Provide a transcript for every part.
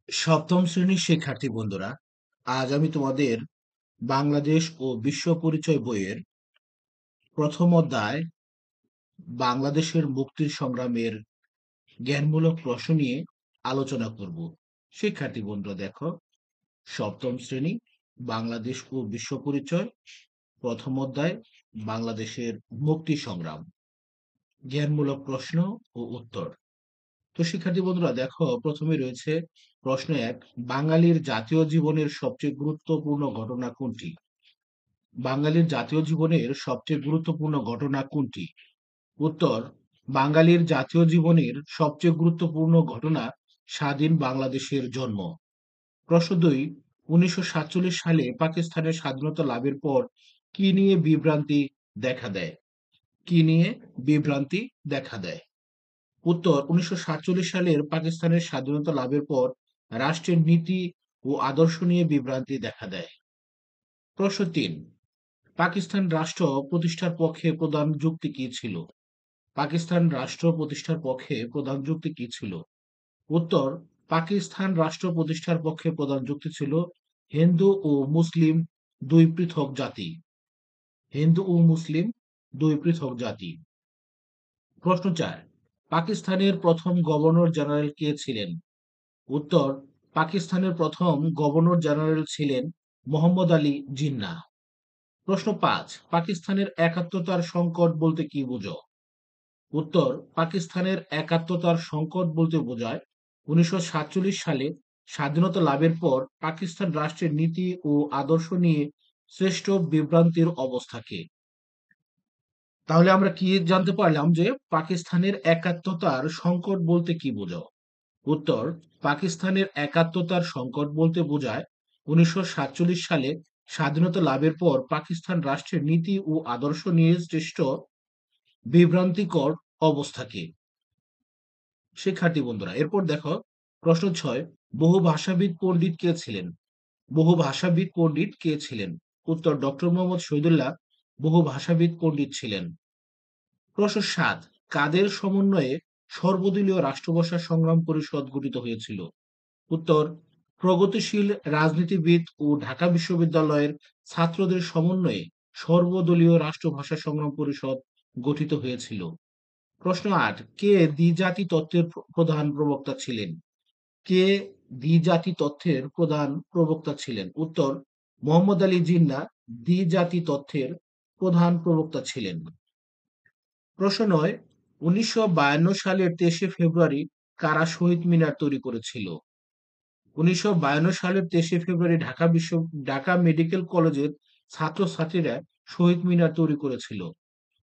সপ্তম শ্রেণীর শিক্ষার্থী বন্ধুরা, আজ আমি তোমাদের বাংলাদেশ ও বিশ্ব পরিচয় বইয়ের প্রথম অধ্যায় বাংলাদেশের মুক্তির সংগ্রামের জ্ঞানমূলক প্রশ্ন নিয়ে আলোচনা করব। শিক্ষার্থী বন্ধুরা দেখো, সপ্তম শ্রেণী বাংলাদেশ ও বিশ্ব পরিচয় প্রথম অধ্যায় বাংলাদেশের মুক্তি সংগ্রাম, জ্ঞানমূলক প্রশ্ন ও উত্তর। তো শিক্ষার্থী বন্ধুরা দেখো, প্রথমে রয়েছে প্রশ্ন এক, বাঙালির জাতীয় জীবনের সবচেয়ে গুরুত্বপূর্ণ ঘটনা কোনটি? বাঙালির জাতীয় জীবনের সবচেয়ে গুরুত্বপূর্ণ ঘটনা কোনটি? উত্তর, বাঙালির জাতীয় জীবনের সবচেয়ে গুরুত্বপূর্ণ ঘটনা স্বাধীন বাংলাদেশের জন্ম। প্রশ্ন দুই, 1947 সালে পাকিস্তানের স্বাধীনতা লাভের পর কি নিয়ে বিভ্রান্তি দেখা দেয়? কি নিয়ে বিভ্রান্তি দেখা দেয়? উত্তর, 1947 সালের পাকিস্তানের স্বাধীনতা লাভের পর রাষ্ট্রের নীতি ও আদর্শ নিয়ে বিভ্রান্তি দেখা দেয়। প্রশ্ন তিন, পাকিস্তান রাষ্ট্র প্রতিষ্ঠার পক্ষে প্রধান যুক্তি কি ছিল? পাকিস্তান রাষ্ট্র প্রতিষ্ঠার পক্ষে প্রধান যুক্তি কি ছিল? উত্তর, পাকিস্তান রাষ্ট্র প্রতিষ্ঠার পক্ষে প্রধান যুক্তি ছিল হিন্দু ও মুসলিম দুই পৃথক জাতি। হিন্দু ও মুসলিম দুই পৃথক জাতি। প্রশ্ন চার, পাকিস্তানের প্রথম গভর্নর জেনারেল কে ছিলেন? উত্তর, পাকিস্তানের প্রথম গভর্নর জেনারেল ছিলেন মোহাম্মদ আলী জিন্নাহ। প্রশ্ন পাঁচ, পাকিস্তানের একাত্মতার সংকট বলতে কি বোঝো? উত্তর, পাকিস্তানের একাত্মতার সংকট বলতে বোঝায় 1947 সালে স্বাধীনতা লাভের পর পাকিস্তান রাষ্ট্রের নীতি ও আদর্শ নিয়ে শ্রেষ্ঠ বিভ্রান্তির অবস্থাকে। তাহলে আমরা কি জানতে পারলাম যে পাকিস্তানের একাত্মতার সংকট বলতে কি বোঝো? উত্তর, পাকিস্তানের একাত্মতার সংকট বলতে বোঝায় 1947 সালে স্বাধীনতা লাভের পর পাকিস্তান রাষ্ট্রের নীতি ও আদর্শ নিয়ে সৃষ্ট বিভ্রান্তিকর অবস্থাকে। শিক্ষার্থী বন্ধুরা এরপর দেখো, প্রশ্ন ছয়, বহু ভাষাবিদ পণ্ডিত কে ছিলেন? বহু ভাষাবিদ পণ্ডিত কে ছিলেন? উত্তর, ডক্টর মোহাম্মদ শহীদুল্লাহ বহু ভাষাবিদ পণ্ডিত ছিলেন। প্রশ্ন সাত, কাদের সমন্বয়ে সর্বদলীয় রাষ্ট্র সংগ্রাম পরিষদ গঠিত হয়েছিল? উত্তর, প্রগতিশীল রাজনীতিবিদ ও ঢাকা বিশ্ববিদ্যালয়ের ছাত্রদের সমন্বয়ে সর্বদলীয় রাষ্ট্রভাষা সংগ্রাম পরিষদ গঠিত হয়েছিল। প্রশ্ন আট, কে দ্বিজাতি তত্ত্বের প্রধান প্রবক্তা ছিলেন? কে দ্বিজাতি তত্ত্বের প্রধান প্রবক্তা ছিলেন? উত্তর, মোহাম্মদ আলী জিন্নাহ দ্বিজাতি তত্ত্বের প্রধান প্রবক্তা ছিলেন। প্রশ্ন নয়, 1952 সালের 23 ফেব্রুয়ারি কারা শহীদ মিনার তৈরি করেছিল? 1952 সালের 23 ফেব্রুয়ারি ঢাকা মেডিকেল কলেজের ছাত্রছাত্রীরা শহীদ মিনার তৈরি করেছিল।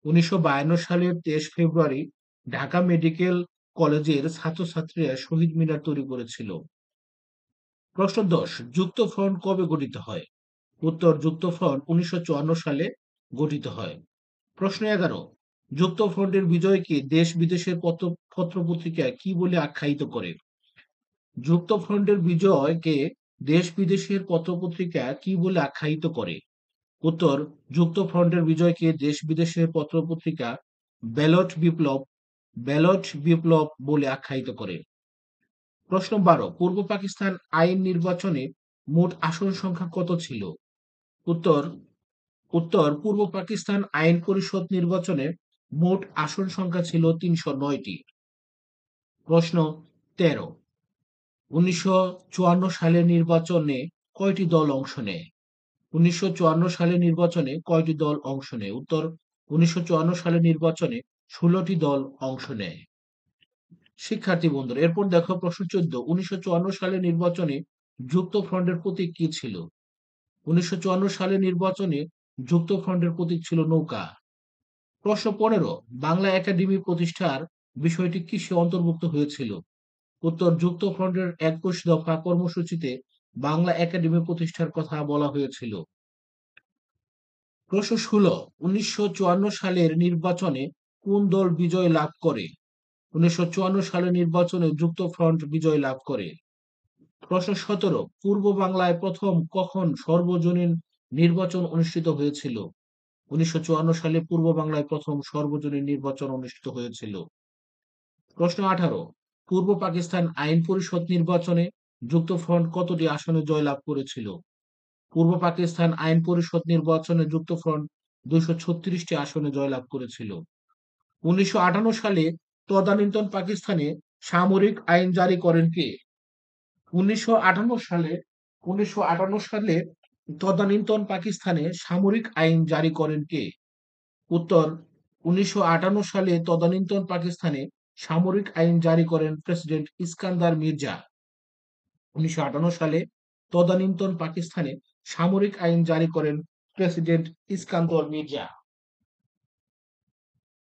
1952 সালের 23 ফেব্রুয়ারি ঢাকা মেডিকেল কলেজের ছাত্রছাত্রীরা শহীদ মিনার তৈরি করেছিল। প্রশ্ন 10, যুক্তফ্রন্ট কবে গঠিত হয়? উত্তর, যুক্তফ্রন্ট 1954 সালে গঠিত হয়। প্রশ্ন 11, যুক্তফ্রন্টের বিজয়কে দেশ বিদেশের পত্রপত্রিকা কি বলে আখ্যায়িত করে? যুক্তফ্রন্টের বিজয়কে দেশ বিদেশের পত্রপত্রিকা কি বলে আখ্যায়িত করে? উত্তর, যুক্তফ্রন্টের বিজয়কে দেশ বিদেশের পত্রপত্রিকা ব্যালট বিপ্লব ব্যালট বিপ্লব বলে আখ্যায়িত করে। প্রশ্ন 12, পূর্ব পাকিস্তান আইন নির্বাচনে মোট আসন সংখ্যা কত ছিল? উত্তর, পূর্ব পাকিস্তান আইন পরিষদ নির্বাচনে মোট আসন সংখ্যা ছিল 309টি। প্রশ্ন 13, 1954 সালের নির্বাচনে কয়টি দল অংশ নেয়? 1954 সালের নির্বাচনে কয়টি দল অংশ নেয়? উত্তর, 1954 সালের নির্বাচনে 16টি দল অংশ নেয়। শিক্ষার্থী বন্ধুরা এরপর দেখো, প্রশ্ন 14, 1954 সালের নির্বাচনে যুক্তফ্রন্টের প্রতীক কি ছিল? 1954 সালের নির্বাচনে যুক্তফ্রন্টের প্রতীক ছিল নৌকা। প্রশ্ন 15, বাংলা একাডেমি প্রতিষ্ঠার বিষয়টি কিসে অন্তর্ভুক্ত হয়েছিল? উত্তর, যুক্তফ্রন্টের 21 দফা কর্মসূচিতে বাংলা একাডেমি প্রতিষ্ঠার কথা বলা হয়েছিল। প্রশ্ন 16, 1954 সালের নির্বাচনে কোন দল বিজয় লাভ করে? 1954 সালের নির্বাচনে যুক্তফ্রন্ট বিজয় লাভ করে। প্রশ্ন 17, পূর্ব বাংলায় প্রথম কখন সর্বজনীন নির্বাচন অনুষ্ঠিত হয়েছিল? 1954 সালে পূর্ব বাংলায় প্রথম সর্বজনীন নির্বাচন অনুষ্ঠিত হয়েছিল। প্রশ্ন 18, পূর্ব পাকিস্তান আইন পরিষদ নির্বাচনে যুক্তফ্রন্ট কতটি আসনে জয়লাভ করেছিল? পূর্ব পাকিস্তান আইন পরিষদ নির্বাচনে যুক্তফ্রন্ট 236টি আসনে জয়লাভ করেছিল। 1958 সালে তদানীন্তন পাকিস্তানে সামরিক আইন জারি করেন কে? 1958 সালে 1958 সালে তদানীন্তন পাকিস্তানে সামরিক আইন জারি করেন কে? উত্তর: 1958 সালে তদানীন্তন পাকিস্তানে সামরিক আইন জারি করেন প্রেসিডেন্ট ইস্কান্দার মির্জা। 1958 সালে তদানীন্তন পাকিস্তানে সামরিক আইন জারি করেন প্রেসিডেন্ট ইস্কান্দর মির্জা।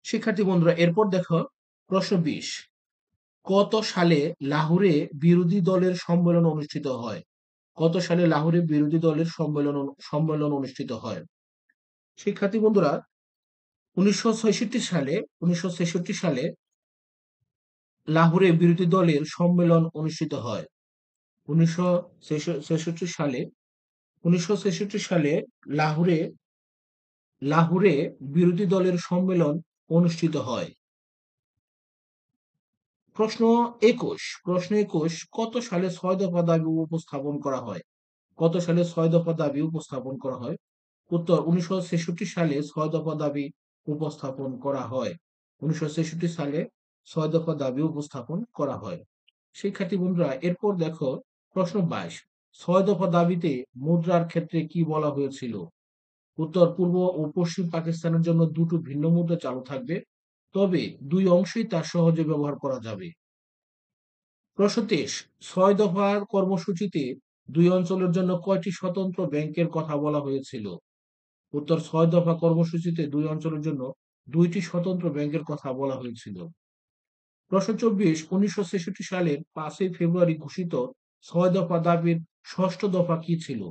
শিক্ষার্থী বন্ধুরা, এরপর দেখো প্রশ্ন 20। কত সালে লাহোরে বিরোধী দলের সম্মেলন অনুষ্ঠিত হয়? কত সালে লাহোরে বিরোধী দলের সম্মেলন অনুষ্ঠিত হয়? শিক্ষার্থী বন্ধুরা, 1966 সালে লাহোরে বিরোধী দলের সম্মেলন অনুষ্ঠিত হয়। 1966 সালে 1966 সালে লাহোরে লাহোরে বিরোধী দলের সম্মেলন অনুষ্ঠিত হয়। প্রশ্ন 21 কত সালে 6 দফা দাবি উপস্থাপন করা হয়? কত সালে 6 দফা দাবি উপস্থাপন করা হয়? উত্তর: 1966 সালে 6 দফা দাবি উপস্থাপন করা হয়। 1966 সালে 6 দফা দাবি উপস্থাপন করা হয়। শিক্ষার্থী বন্ধুরা, এরপর দেখো প্রশ্ন 22। 6 দফা দাবিতে মুদ্রার ক্ষেত্রে কি বলা হয়েছিল? উত্তর: পূর্ব ও পশ্চিম পাকিস্তানের জন্য দুটো ভিন্ন মুদ্রা চালু থাকবে, তবে দুই অংশেই তা সহজে ব্যবহার করা যাবে। প্রশ্ন 23। 6 দফার কর্মসূচিতে দুই অঞ্চলের জন্য কয়টি স্বতন্ত্র ব্যাংকের কথা বলা হয়েছিল? উত্তর: 6 দফা কর্মসূচিতে দুই অঞ্চলের জন্য দুইটি স্বতন্ত্র ব্যাংকের কথা বলা হয়েছিল। প্রশ্ন 24। 1966 সালের 5ই ফেব্রুয়ারি ঘোষিত 6 দফা দাবির ষষ্ঠ দফা কি ছিল?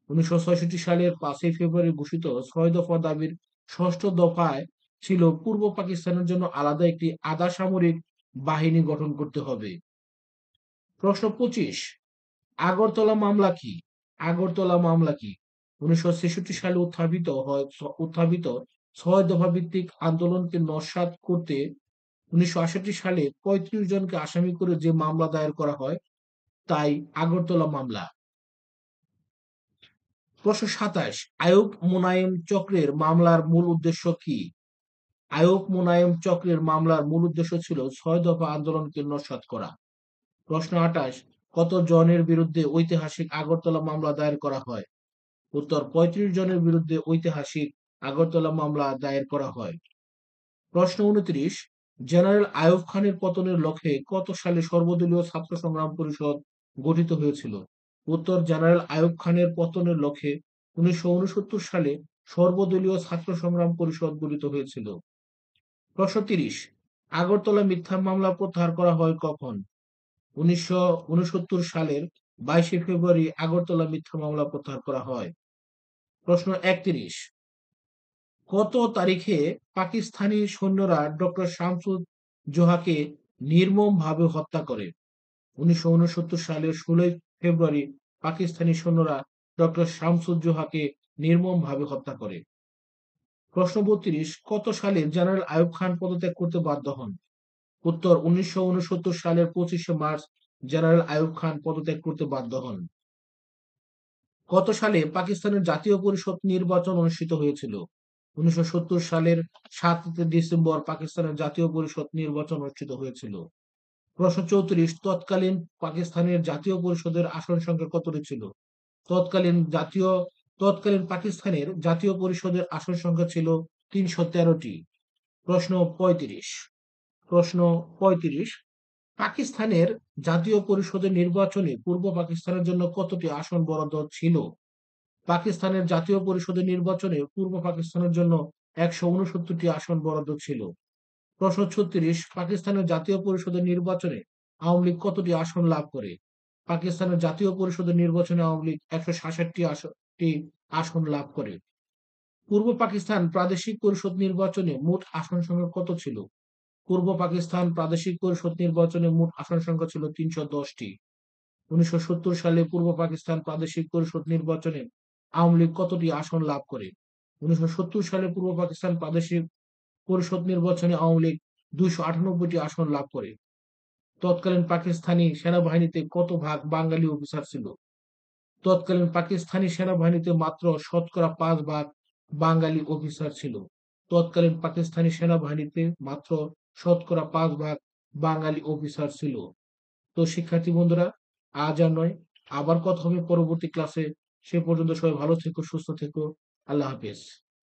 1966 সালের 5ই ফেব্রুয়ারি ঘোষিত 6 দফা দাবির ষষ্ঠ দফায় ছিল পূর্ব পাকিস্তানের জন্য আলাদা একটি আধা সামরিক বাহিনী গঠন করতে হবে। প্রশ্ন 25। আগরতলা মামলা কি? আগরতলা মামলা কি? 1966 সালে উত্থাপিত 6 দফা ভিত্তিক আন্দোলনকে নস্যাৎ করতে 1968 সালে 35 জনকে আসামি করে যে মামলা দায়ের করা হয় তাই আগরতলা মামলা। প্রশ্ন 27। আইয়ুব মোনায়েম চক্রের মামলার মূল উদ্দেশ্য কি? আইয়ুব মোনায়েম চক্রের মামলার মূল উদ্দেশ্য ছিল 6 দফা আন্দোলনকে নস্যাৎ করা। প্রশ্ন 28। কত জনের বিরুদ্ধে ঐতিহাসিক আগরতলা মামলা দায়ের করা হয়? উত্তর: 35 জনের বিরুদ্ধে ঐতিহাসিক আগরতলা মামলা দায়ের করা হয়। প্রশ্ন 29। জেনারেল আইয়ুব খানের পতনের লক্ষ্যে কত সালে সর্বদলীয় ছাত্র সংগ্রাম পরিষদ গঠিত হয়েছিল? উত্তর: জেনারেল আইয়ুব খানের পতনের লক্ষ্যে 1969 সালে সর্বদলীয় ছাত্র সংগ্রাম পরিষদ গঠিত হয়েছিল। প্রশ্ন 30। আগরতলা মিথ্যা মামলা প্রত্যাহার করা হয় কখন? 1969 সালের 22 ফেব্রুয়ারি আগরতলা মিথ্যা মামলা প্রত্যাহার করা হয়। প্রশ্ন 31। কত তারিখে পাকিস্তানি সৈন্যরা ডক্টর শামসুজ্জোহাকে নির্মমভাবে হত্যা করে? 1969 সালের 16 ফেব্রুয়ারি পাকিস্তানি সৈন্যরা ডক্টর শামসুজ্জোহাকে নির্মমভাবে হত্যা করে। প্রশ্ন 32। কত সালে জেনারেল আইয়ুব খান পদত্যাগ করতে বাধ্য হন? উত্তর: 1969 সালের 25শে মার্চ জেনারেল আইয়ুব খান পদত্যাগ করতে বাধ্য হন। কত সালে পাকিস্তানের জাতীয় পরিষদ নির্বাচন অনুষ্ঠিত হয়েছিল? 1970 সালের 7 ডিসেম্বর পাকিস্তানের জাতীয় পরিষদ নির্বাচন অনুষ্ঠিত হয়েছিল। প্রশ্ন 34। তৎকালীন পাকিস্তানের জাতীয় পরিষদের আসন সংখ্যা কতটি ছিল? তৎকালীন পাকিস্তানের জাতীয় পরিষদের আসন সংখ্যা ছিল 313টি। প্রশ্ন 35। প্রশ্ন 35। পাকিস্তানের জাতীয় পরিষদের নির্বাচনে পূর্ব পাকিস্তানের জন্য কতটি আসন বরাদ্দ ছিল? পাকিস্তানের জাতীয় পরিষদের নির্বাচনে পূর্ব পাকিস্তানের জন্য 169টি আসন বরাদ্দ ছিল। প্রশ্ন 36। পাকিস্তানের জাতীয় পরিষদের নির্বাচনে আওয়ামী লীগ কতটি আসন লাভ করে? পাকিস্তানের জাতীয় পরিষদের নির্বাচনে আওয়ামী লীগ 166টি আসন লাভ করে। পূর্ব পাকিস্তান প্রাদেশিক পরিষদ নির্বাচনে মোট আসন সংখ্যা কত ছিল? পূর্ব পাকিস্তান প্রাদেশিক পরিষদ নির্বাচনে মোট আসন সংখ্যা ছিল 310টি। 1970 সালে পূর্ব পাকিস্তান প্রাদেশিক পরিষদ নির্বাচনে আওয়ামী লীগ কতটি আসন লাভ করে? 1970 সালে পূর্ব পাকিস্তান প্রাদেশিক পরিষদ নির্বাচনে আওয়ামী লীগ 298টি আসন লাভ করে। তৎকালীন পাকিস্তানি সেনাবাহিনীতে কত ভাগ বাঙালি অফিসার ছিল? তৎকালীন পাকিস্তানি সেনাবাহিনীতে মাত্র শতকরা ৫ ভাগ বাঙালি অফিসার ছিল। তৎকালীন পাকিস্তানি সেনাবাহিনীতে মাত্র শতকরা ৫ ভাগ বাঙালি অফিসার ছিল। তো শিক্ষার্থী বন্ধুরা, আজ আর নয়, আবার কথা হবে পরবর্তী ক্লাসে। সে পর্যন্ত সবাই ভালো থেকো, সুস্থ থেকো। আল্লাহ হাফেজ।